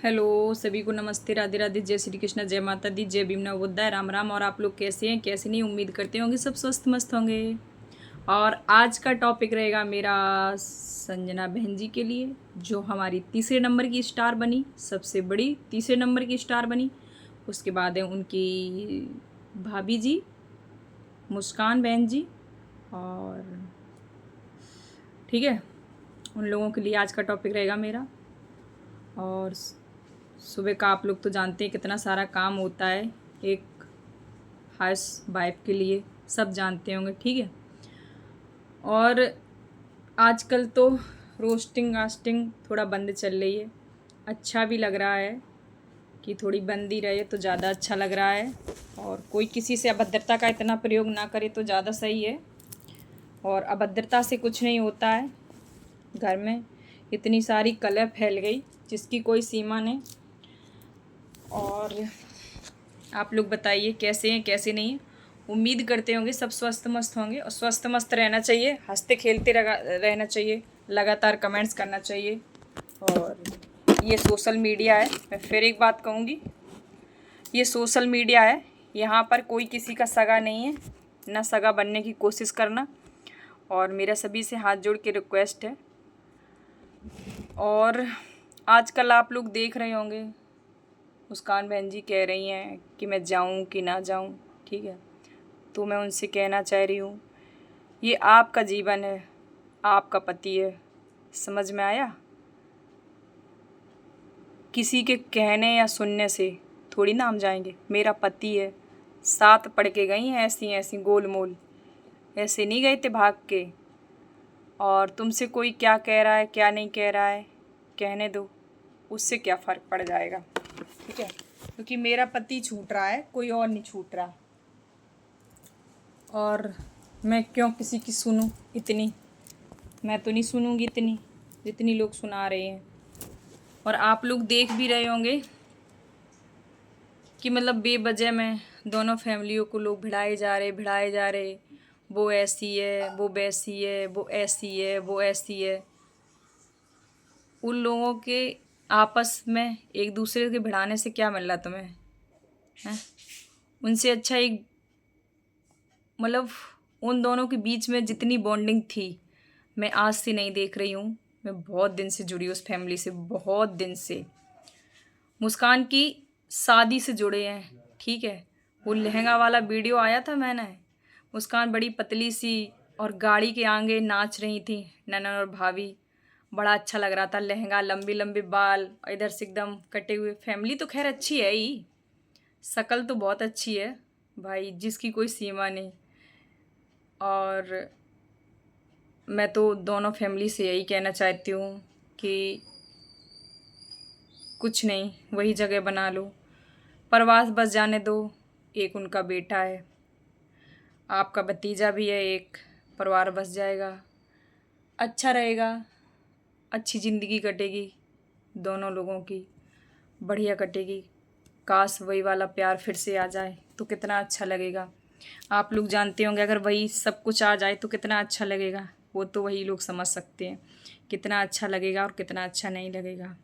Hello सभी को नमस्ते, राधे राधे, जय श्री कृष्ण, जय माता दी, जय भीम, नमो बुद्धाय, राम राम। और आप लोग कैसे हैं, कैसे नहीं, उम्मीद करते होंगे सब स्वस्थ मस्त होंगे। और आज का टॉपिक रहेगा मेरा संजना बहन जी के लिए, जो हमारी तीसरे नंबर की स्टार बनी, सबसे बड़ी तीसरे नंबर की स्टार बनी। उसके बाद है उनकी भाभी जी मुस्कान बहन जी। और ठीक है, उन लोगों के लिए आज का टॉपिक रहेगा मेरा। और सुबह का आप लोग तो जानते हैं कितना सारा काम होता है एक हाउस वाइफ के लिए, सब जानते होंगे, ठीक है। और आजकल तो रोस्टिंग वास्टिंग थोड़ा बंद चल रही है, अच्छा भी लग रहा है कि थोड़ी बंद ही रहे तो ज़्यादा अच्छा लग रहा है। और कोई किसी से अभद्रता का इतना प्रयोग ना करे तो ज़्यादा सही है। और अभद्रता से कुछ नहीं होता है, घर में इतनी सारी कलह फैल गई जिसकी कोई सीमा नहीं। और आप लोग बताइए कैसे हैं कैसे नहीं हैं। उम्मीद करते होंगे सब स्वस्थ मस्त होंगे, और स्वस्थ मस्त रहना चाहिए, हंसते खेलते रहना चाहिए, लगातार कमेंट्स करना चाहिए। और ये सोशल मीडिया है, मैं फिर एक बात कहूँगी, ये सोशल मीडिया है, यहाँ पर कोई किसी का सगा नहीं है, ना सगा बनने की कोशिश करना। और मेरा सभी से हाथ जोड़ के रिक्वेस्ट है। और आजकल आप लोग देख रहे होंगे मुस्कान बहन जी कह रही हैं कि मैं जाऊं कि ना जाऊं, ठीक है। तो मैं उनसे कहना चाह रही हूँ, ये आपका जीवन है, आपका पति है, समझ में आया। किसी के कहने या सुनने से थोड़ी ना हम जाएंगे। मेरा पति है, साथ पढ़ के गई हैं ऐसी ऐसी गोल मोल, ऐसे नहीं गए थे भाग के। और तुमसे कोई क्या कह रहा है क्या नहीं कह रहा है, कहने दो, उससे क्या फ़र्क पड़ जाएगा, ठीक है। क्योंकि मेरा पति छूट रहा है, कोई और नहीं छूट रहा। और मैं क्यों किसी की सुनूं इतनी, मैं तो नहीं सुनूंगी इतनी जितनी लोग सुना रहे हैं। और आप लोग देख भी रहे होंगे कि मतलब बेवजह में दोनों फैमिलियों को लोग भिड़ाए जा रहे, वो ऐसी है, वो वैसी है, वो ऐसी है, वो ऐसी है। उन लोगों के आपस में एक दूसरे के भिड़ाने से क्या मिल रहा तुम्हें, हैं? उनसे अच्छा एक मतलब उन दोनों के बीच में जितनी बॉन्डिंग थी, मैं आज से नहीं देख रही हूँ। मैं बहुत दिन से जुड़ी उस फैमिली से, बहुत दिन से मुस्कान की शादी से जुड़े हैं, ठीक है। वो लहंगा वाला वीडियो आया था, मैंने मुस्कान बड़ी पतली सी और गाड़ी के आगे नाच रही थी, ननन और भाभी। बड़ा अच्छा लग रहा था, लहंगा, लंबी लंबी बाल, और इधर से एकदम कटे हुए। फैमिली तो खैर अच्छी है ही, शक्ल तो बहुत अच्छी है भाई, जिसकी कोई सीमा नहीं। और मैं तो दोनों फैमिली से यही कहना चाहती हूँ कि कुछ नहीं, वही जगह बना लो, प्रवास बस जाने दो। एक उनका बेटा है, आपका भतीजा भी है एक, परिवार बस जाएगा, अच्छा रहेगा, अच्छी ज़िंदगी कटेगी, दोनों लोगों की बढ़िया कटेगी। काश वही वाला प्यार फिर से आ जाए तो कितना अच्छा लगेगा। आप लोग जानते होंगे अगर वही सब कुछ आ जाए तो कितना अच्छा लगेगा, वो तो वही लोग समझ सकते हैं कितना अच्छा लगेगा और कितना अच्छा नहीं लगेगा।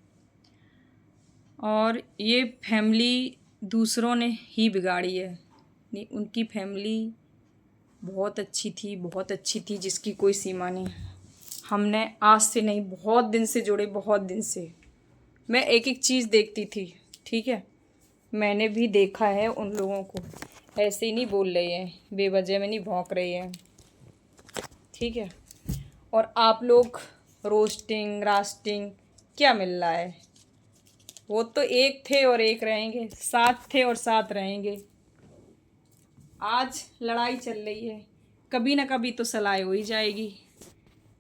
और ये फैमिली दूसरों ने ही बिगाड़ी है, नहीं, उनकी फैमिली बहुत अच्छी थी, बहुत अच्छी थी, जिसकी कोई सीमा नहीं। हमने आज से नहीं, बहुत दिन से जुड़े, बहुत दिन से मैं एक एक चीज़ देखती थी, ठीक है। मैंने भी देखा है उन लोगों को, ऐसे ही नहीं बोल रहे हैं, बेवजह में नहीं भौंक रहे हैं, ठीक है। और आप लोग रोस्टिंग रास्टिंग क्या मिल रहा है, वो तो एक थे और एक रहेंगे, साथ थे और साथ रहेंगे। आज लड़ाई चल रही है, कभी ना कभी तो सलाह हो ही जाएगी,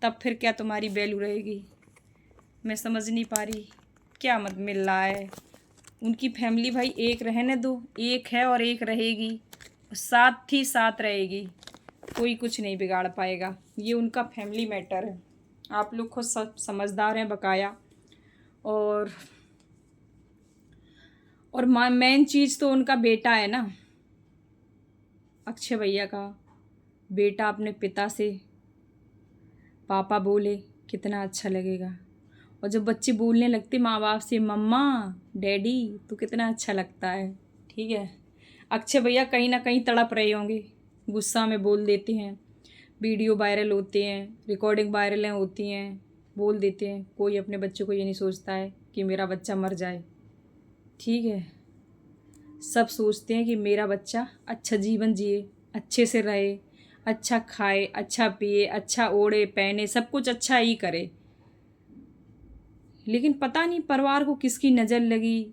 तब फिर क्या तुम्हारी वैल्यू रहेगी। मैं समझ नहीं पा रही क्या मत मिल रहा है। उनकी फैमिली भाई एक रहने दो, एक है और एक रहेगी, साथ ही साथ रहेगी, कोई कुछ नहीं बिगाड़ पाएगा। ये उनका फैमिली मैटर है, आप लोग खुद सब समझदार हैं बकाया। और मेन चीज़ तो उनका बेटा है ना, अक्षय भैया का बेटा अपने पिता से पापा बोले कितना अच्छा लगेगा। और जब बच्चे बोलने लगते माँ बाप से मम्मा डैडी, तो कितना अच्छा लगता है। ठीक है, अक्षय भैया कहीं ना कहीं तड़प रहे होंगे, गुस्सा में बोल देते हैं, वीडियो वायरल होते हैं, रिकॉर्डिंग वायरल होती हैं, बोल देते हैं। कोई अपने बच्चे को ये नहीं सोचता है कि मेरा बच्चा मर जाए। ठीक है, सब सोचते हैं कि मेरा बच्चा अच्छा जीवन जिए, अच्छे से रहे, अच्छा खाए, अच्छा पिए, अच्छा ओढ़े पहने, सब कुछ अच्छा ही करे। लेकिन पता नहीं परिवार को किसकी नज़र लगी,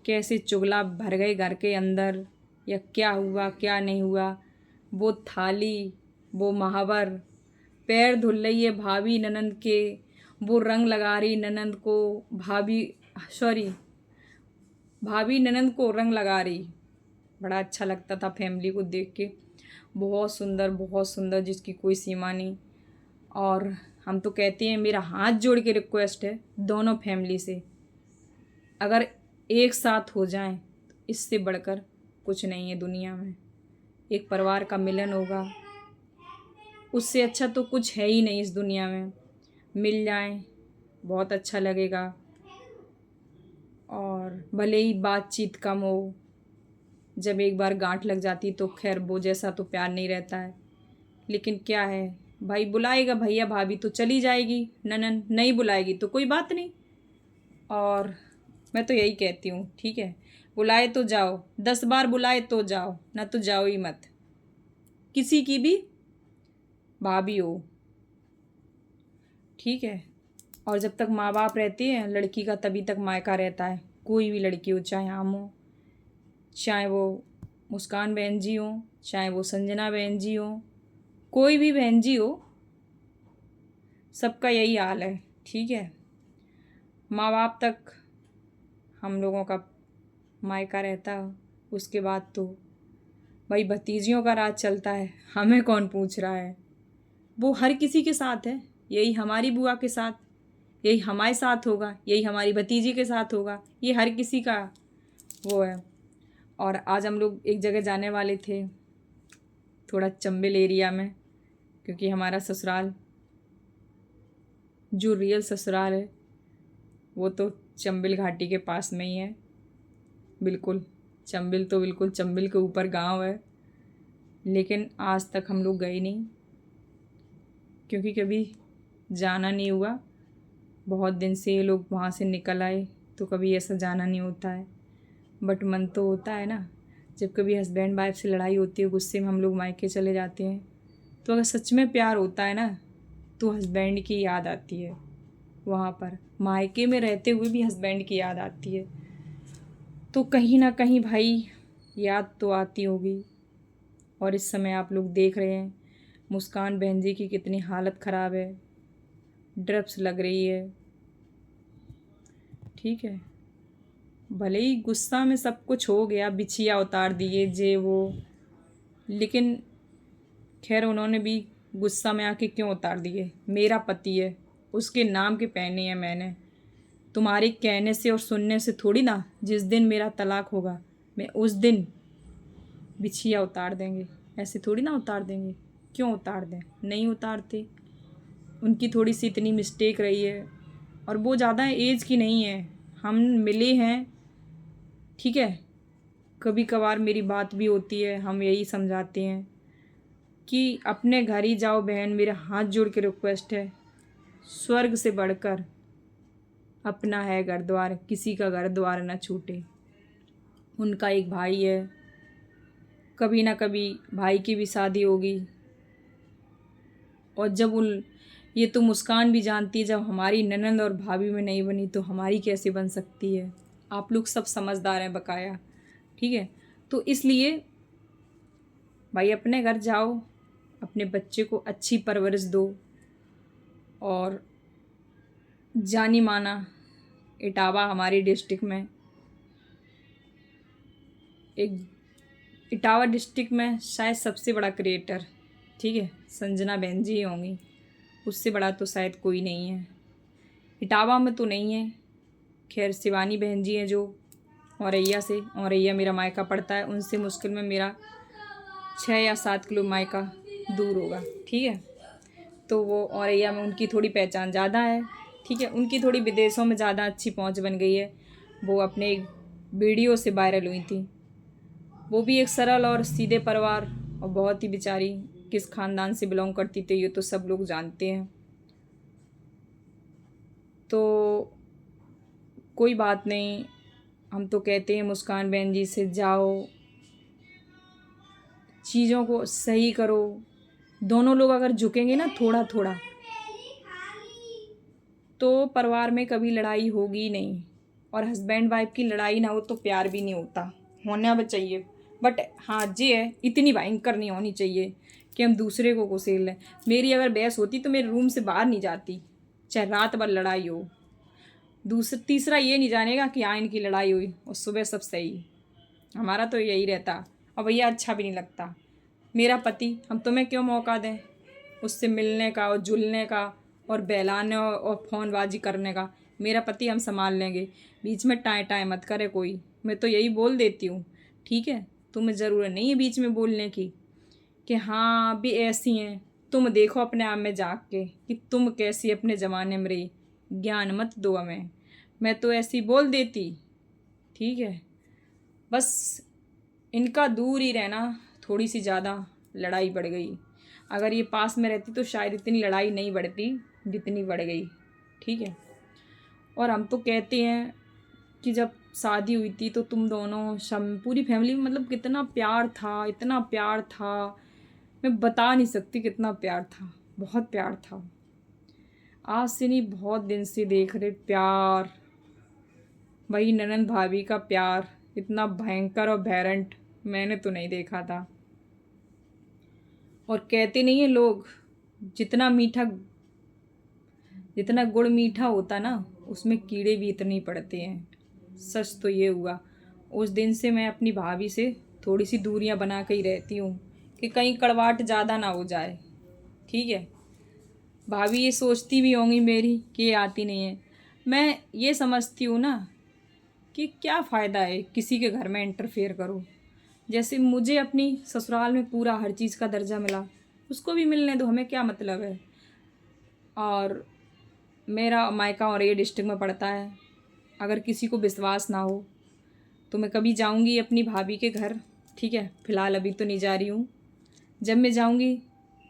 कैसे चुगला भर गए घर के अंदर, या क्या हुआ क्या नहीं हुआ। वो थाली, वो महावर, पैर धुल रही है भाभी ननंद के, वो रंग लगा रही ननंद को, भाभी ननंद को रंग लगा रही। बड़ा अच्छा लगता था फैमिली को देख के, बहुत सुंदर, जिसकी कोई सीमा नहीं। और हम तो कहते हैं, मेरा हाथ जोड़ के रिक्वेस्ट है दोनों फैमिली से, अगर एक साथ हो जाएं तो इससे बढ़कर कुछ नहीं है दुनिया में। एक परिवार का मिलन होगा, उससे अच्छा तो कुछ है ही नहीं इस दुनिया में। मिल जाएं, बहुत अच्छा लगेगा। और भले ही बातचीत कम हो, जब एक बार गांठ लग जाती तो खैर वो जैसा तो प्यार नहीं रहता है। लेकिन क्या है भाई, बुलाएगा भैया भाभी तो चली जाएगी, ननन नहीं बुलाएगी तो कोई बात नहीं। और मैं तो यही कहती हूँ, ठीक है, बुलाए तो जाओ, 10 बार बुलाए तो जाओ, ना तो जाओ ही मत, किसी की भी भाभी हो। ठीक है, और जब तक माँ बाप रहते हैं लड़की का, तभी तक मायका रहता है। कोई भी लड़की हो, चाहे हम हो, चाहे वो मुस्कान बहन जी हो, चाहे वो संजना बहन जी हो, कोई भी बहन जी हो, सबका यही हाल है। ठीक है, माँ बाप तक हम लोगों का मायका रहता, उसके बाद तो भाई भतीजियों का राज चलता है, हमें कौन पूछ रहा है। वो हर किसी के साथ है, यही हमारी बुआ के साथ, यही हमारे साथ होगा, यही हमारी भतीजी के साथ होगा, ये हर किसी का वो है। और आज हम लोग एक जगह जाने वाले थे, थोड़ा चंबल एरिया में, क्योंकि हमारा ससुराल, जो रियल ससुराल है वो तो चंबल घाटी के पास में ही है। बिल्कुल चंबल तो बिल्कुल चंबल के ऊपर गांव है। लेकिन आज तक हम लोग गए नहीं, क्योंकि कभी जाना नहीं हुआ। बहुत दिन से ये लोग वहाँ से निकल आए तो कभी ऐसा जाना नहीं होता है। बट मन तो होता है ना, जब कभी हस्बैंड वाइफ से लड़ाई होती है, गुस्से में हम लोग मायके चले जाते हैं, तो अगर सच में प्यार होता है ना, तो हस्बैंड की याद आती है। वहाँ पर मायके में रहते हुए भी हस्बैंड की याद आती है। तो कहीं ना कहीं भाई याद तो आती होगी। और इस समय आप लोग देख रहे हैं मुस्कान बहन जी की कितनी हालत ख़राब है, ड्रप्स लग रही है। ठीक है, भले ही गुस्सा में सब कुछ हो गया, बिछिया उतार दिए जे वो, लेकिन खैर उन्होंने भी गुस्सा में आके क्यों उतार दिए। मेरा पति है, उसके नाम के पहने हैं मैंने। तुम्हारे कहने से और सुनने से थोड़ी ना, जिस दिन मेरा तलाक होगा मैं उस दिन बिछिया उतार देंगे, ऐसे थोड़ी ना उतार देंगे। क्यों उतार दें, नहीं उतारते। उनकी थोड़ी सी इतनी मिस्टेक रही है, और वो ज़्यादा एज की नहीं है, हम मिले हैं। ठीक है, कभी कभार मेरी बात भी होती है, हम यही समझाते हैं कि अपने घर ही जाओ बहन, मेरा हाथ जोड़ के रिक्वेस्ट है, स्वर्ग से बढ़कर अपना है घर द्वार, किसी का घर द्वार न छूटे। उनका एक भाई है, कभी ना कभी भाई की भी शादी होगी। और जब उन ये तो मुस्कान भी जानती है, जब हमारी ननंद और भाभी में नहीं बनी तो हमारी कैसे बन सकती है। आप लोग सब समझदार हैं बकाया। ठीक है, तो इसलिए भाई अपने घर जाओ, अपने बच्चे को अच्छी परवरिश दो। और जानी माना इटावा हमारी डिस्ट्रिक्ट में, एक इटावा डिस्ट्रिक्ट में शायद सबसे बड़ा क्रिएटर, ठीक है, संजना बहन जी होंगी, उससे बड़ा तो शायद कोई नहीं है। इटावा में तो नहीं है, खैर शिवानी बहन जी हैं जो औरैया से, औरैया मेरा मायका पड़ता है, उनसे मुश्किल में मेरा 6 या 7 किलो मायका दूर होगा। ठीक है, तो वो औरैया में उनकी थोड़ी पहचान ज़्यादा है। ठीक है, उनकी थोड़ी विदेशों में ज़्यादा अच्छी पहुंच बन गई है। वो अपने एक वीडियो से वायरल हुई थी। वो भी एक सरल और सीधे परिवार, और बहुत ही बेचारी किस खानदान से बिलोंग करती थी ये तो सब लोग जानते हैं। तो कोई बात नहीं, हम तो कहते हैं मुस्कान बहन जी से, जाओ चीज़ों को सही करो। दोनों लोग अगर झुकेंगे ना थोड़ा थोड़ा, तो परिवार में कभी लड़ाई होगी नहीं। और हस्बैंड वाइफ की लड़ाई ना हो तो प्यार भी नहीं होता, होना भी चाहिए। बट हाँ ये है, इतनी भयंकर नहीं होनी चाहिए कि हम दूसरे को कुचल लें। मेरी अगर बहस होती तो मेरे रूम से बाहर नहीं जाती, चाहे रात भर लड़ाई हो। तीसरा ये नहीं जानेगा कि हाँ इनकी लड़ाई हुई और सुबह सब सही। हमारा तो यही रहता। और भैया अच्छा भी नहीं लगता। मेरा पति, हम तुम्हें क्यों मौका दें उससे मिलने का और जुलने का और बहलाने और फ़ोनबाजी करने का। मेरा पति हम संभाल लेंगे, बीच में टाए टाए मत करे कोई। मैं तो यही बोल देती हूँ, ठीक है, तुम्हें ज़रूरत नहीं है बीच में बोलने की कि हाँ भी ऐसी हैं। तुम देखो अपने आप में जाग के कि तुम कैसी अपने ज़माने में रही। ज्ञान मत दो हमें। मैं तो ऐसी बोल देती, ठीक है। बस इनका दूर ही रहना, थोड़ी सी ज़्यादा लड़ाई बढ़ गई। अगर ये पास में रहती तो शायद इतनी लड़ाई नहीं बढ़ती जितनी बढ़ गई, ठीक है। और हम तो कहते हैं कि जब शादी हुई थी तो तुम दोनों पूरी फैमिली में मतलब कितना प्यार था, इतना प्यार था, मैं बता नहीं सकती कितना प्यार था, बहुत प्यार था। आज से नहीं, बहुत दिन से देख रहे प्यार। वही ननंद भाभी का प्यार इतना भयंकर और भैरंट मैंने तो नहीं देखा था। और कहते नहीं है लोग, जितना गुड़ मीठा होता ना उसमें कीड़े भी इतने ही पड़ते हैं। सच तो ये हुआ। उस दिन से मैं अपनी भाभी से थोड़ी सी दूरियां बना के ही रहती हूँ कि कहीं कड़वाहट ज़्यादा ना हो जाए, ठीक है। भाभी ये सोचती भी होंगी मेरी कि ये आती नहीं है। मैं ये समझती हूँ ना कि क्या फ़ायदा है किसी के घर में इंटरफेयर करो। जैसे मुझे अपनी ससुराल में पूरा हर चीज़ का दर्जा मिला, उसको भी मिलने दो, हमें क्या मतलब है। और मेरा मायका और ये डिस्ट्रिक्ट में पड़ता है। अगर किसी को विश्वास ना हो तो मैं कभी जाऊंगी अपनी भाभी के घर, ठीक है। फ़िलहाल अभी तो नहीं जा रही हूँ। जब मैं जाऊंगी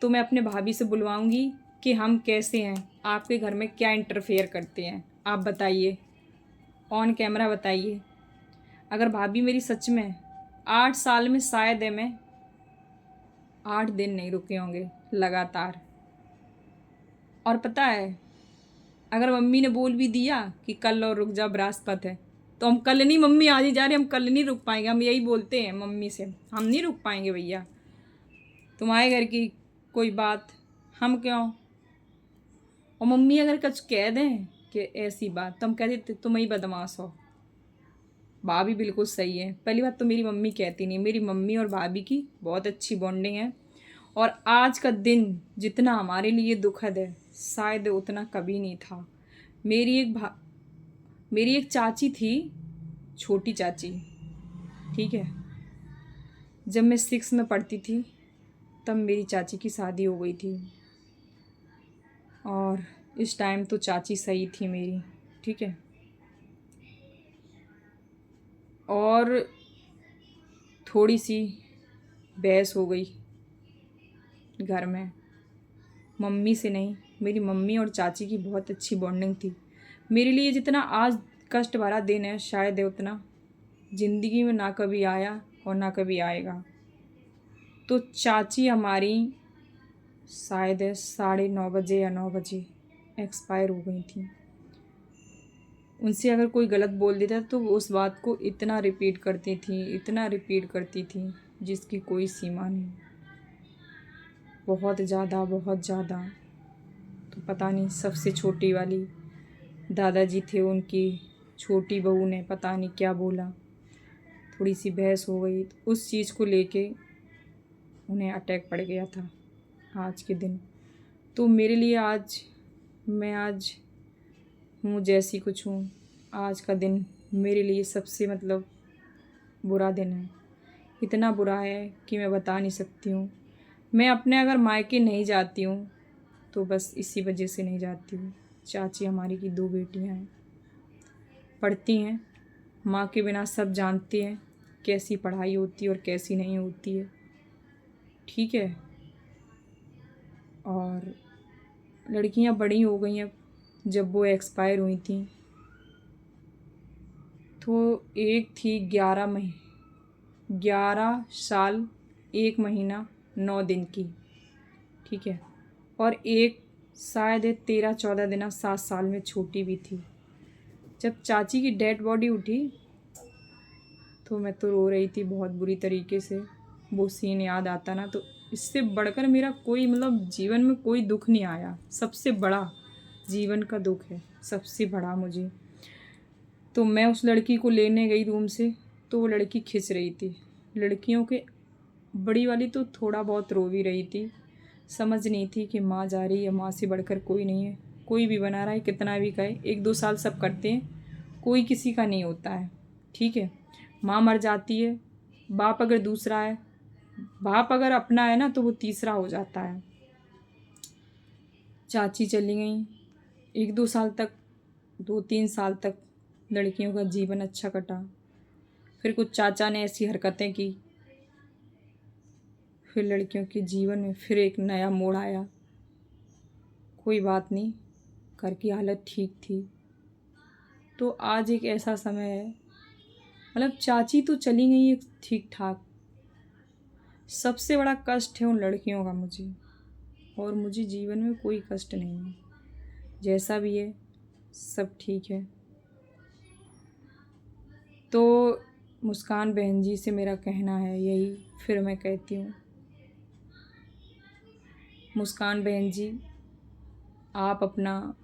तो मैं अपने भाभी से बुलवाऊंगी कि हम कैसे हैं, आपके घर में क्या इंटरफेयर करते हैं, आप बताइए, ऑन कैमरा बताइए। अगर भाभी मेरी सच में 8 साल में शायद है मैं 8 दिन नहीं रुके होंगे लगातार। और पता है, अगर मम्मी ने बोल भी दिया कि कल और रुक जा बृहस्पति है, तो हम कल नहीं, मम्मी आज ही जा रहे, हम कल नहीं रुक पाएंगे। हम यही बोलते हैं मम्मी से, हम नहीं रुक पाएंगे भैया, तुम्हारे घर की कोई बात हम क्यों। और मम्मी अगर कुछ कह दें कि ऐसी बात, तो हम कह देते तुम ही बदमाश हो। भाभी बिल्कुल सही है। पहली बात तो मेरी मम्मी कहती नहीं, मेरी मम्मी और भाभी की बहुत अच्छी बॉन्डिंग है। और आज का दिन जितना हमारे लिए दुखद है शायद उतना कभी नहीं था। मेरी एक मेरी एक चाची थी, छोटी चाची, ठीक है। जब मैं 6 में पढ़ती थी तब मेरी चाची की शादी हो गई थी। और इस टाइम तो चाची सही थी मेरी, ठीक है। और थोड़ी सी बहस हो गई घर में, मम्मी से नहीं, मेरी मम्मी और चाची की बहुत अच्छी बॉन्डिंग थी। मेरे लिए जितना आज कष्ट भरा दिन है शायद है उतना ज़िंदगी में ना कभी आया और ना कभी आएगा। तो चाची हमारी शायद 9:30 या 9 बजे एक्सपायर हो गई थी। उनसे अगर कोई गलत बोल देता तो वो उस बात को इतना रिपीट करती थी, इतना रिपीट करती थी जिसकी कोई सीमा नहीं। बहुत ज़्यादा, बहुत ज़्यादा। तो पता नहीं सबसे छोटी वाली दादाजी थे, उनकी छोटी बहू ने पता नहीं क्या बोला, थोड़ी सी बहस हो गई, तो उस चीज़ को लेके उन्हें अटैक पड़ गया था आज के दिन। तो मेरे लिए मैं आज हूँ जैसी कुछ हूँ। आज का दिन मेरे लिए सबसे मतलब बुरा दिन है। इतना बुरा है कि मैं बता नहीं सकती हूँ। मैं अपने अगर मायके नहीं जाती हूँ तो बस इसी वजह से नहीं जाती हूँ। चाची हमारी की 2 बेटियां हैं, पढ़ती हैं, माँ के बिना सब जानते हैं कैसी पढ़ाई होती है और कैसी नहीं होती है, ठीक है। और लड़कियां बड़ी हो गई हैं, जब वो एक्सपायर हुई थी तो एक थी 11 साल 1 महीना 9 दिन की, ठीक है, और एक शायद 13-14 दिन 7 साल में छोटी भी थी। जब चाची की डेड बॉडी उठी तो मैं तो रो रही थी बहुत बुरी तरीके से। वो सीन याद आता ना तो इससे बढ़कर मेरा कोई मतलब जीवन में कोई दुख नहीं आया। सबसे बड़ा जीवन का दुख है, सबसे बड़ा मुझे। तो मैं उस लड़की को लेने गई रूम से, तो वो लड़की खिंच रही थी। लड़कियों के बड़ी वाली तो थोड़ा बहुत रो भी रही थी, समझ नहीं थी कि माँ जा रही है, माँ से बढ़कर कोई नहीं है। कोई भी बना रहा है, कितना भी कहे, 1-2 साल सब करते हैं, कोई किसी का नहीं होता है, ठीक है। माँ मर जाती है, बाप अगर दूसरा है, बाप अगर अपना है ना तो वो तीसरा हो जाता है। चाची चली गई, 1-2 साल तक, 2-3 साल तक लड़कियों का जीवन अच्छा कटा। फिर कुछ चाचा ने ऐसी हरकतें की, फिर लड़कियों के जीवन में फिर एक नया मोड़ आया। कोई बात नहीं, घर की हालत ठीक थी, तो आज एक ऐसा समय है, मतलब चाची तो चली गई है ठीक ठाक। सबसे बड़ा कष्ट है उन लड़कियों का मुझे, और मुझे जीवन में कोई कष्ट नहीं है। जैसा भी है सब ठीक है। तो मुस्कान बहन जी से मेरा कहना है यही, फिर मैं कहती हूँ, मुस्कान बहन जी आप अपना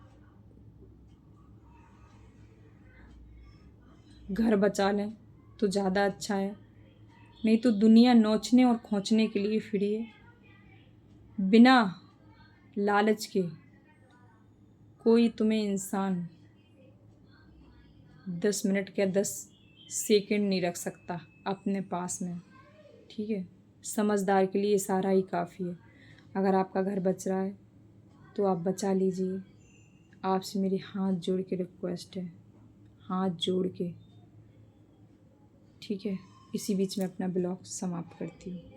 घर बचा लें तो ज़्यादा अच्छा है, नहीं तो दुनिया नोचने और खोंचने के लिए फिरी है। बिना लालच के कोई तुम्हें इंसान 10 मिनट क्या 10 सेकंड नहीं रख सकता अपने पास में, ठीक है। समझदार के लिए सारा ही काफ़ी है। अगर आपका घर बच रहा है तो आप बचा लीजिए। आपसे मेरी हाथ जोड़ के रिक्वेस्ट है, हाथ जोड़ के, ठीक है। इसी बीच में अपना ब्लॉग समाप्त करती हूँ।